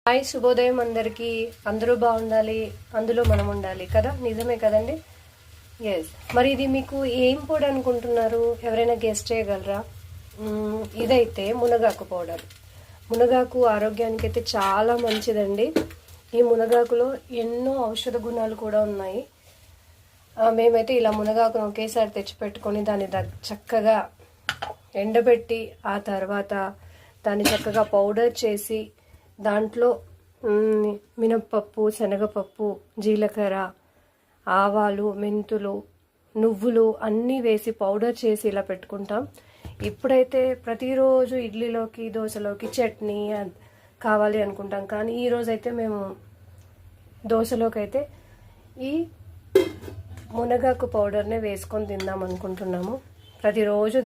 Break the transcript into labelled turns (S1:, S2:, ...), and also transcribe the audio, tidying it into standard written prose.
S1: Hi, శుభోదయం అందరికీ. అందరూ బాగుండాలి, అందులో మనం ఉండాలి కదా, నిజమే కదండి. ఎస్. మరి ఇది మీకు ఏం పొడి అనుకుంటున్నారు? ఎవరైనా గెస్ట్ చేయగలరా? ఇదైతే మునగాకు పౌడర్. మునగాకు ఆరోగ్యానికి అయితే చాలా మంచిదండి. ఈ మునగాకులో ఎన్నో ఔషధ గుణాలు కూడా ఉన్నాయి. మేమైతే ఇలా మునగాకును ఒకేసారి తెచ్చిపెట్టుకొని దాన్ని చక్కగా ఎండబెట్టి ఆ తర్వాత దాన్ని చక్కగా పౌడర్ చేసి దాంట్లో మినప్పప్పు, శనగపప్పు, జీలకర్ర, ఆవాలు, మెంతులు, నువ్వులు అన్నీ వేసి పౌడర్ చేసి ఇలా పెట్టుకుంటాం. ఇప్పుడైతే ప్రతిరోజు ఇడ్లీలోకి, దోశలోకి చట్నీ కావాలి అనుకుంటాం. కానీ ఈరోజు అయితే మేము దోశలోకి అయితే ఈ మునగాకు పౌడర్నే వేసుకొని తిందాం అనుకుంటున్నాము. ప్రతిరోజు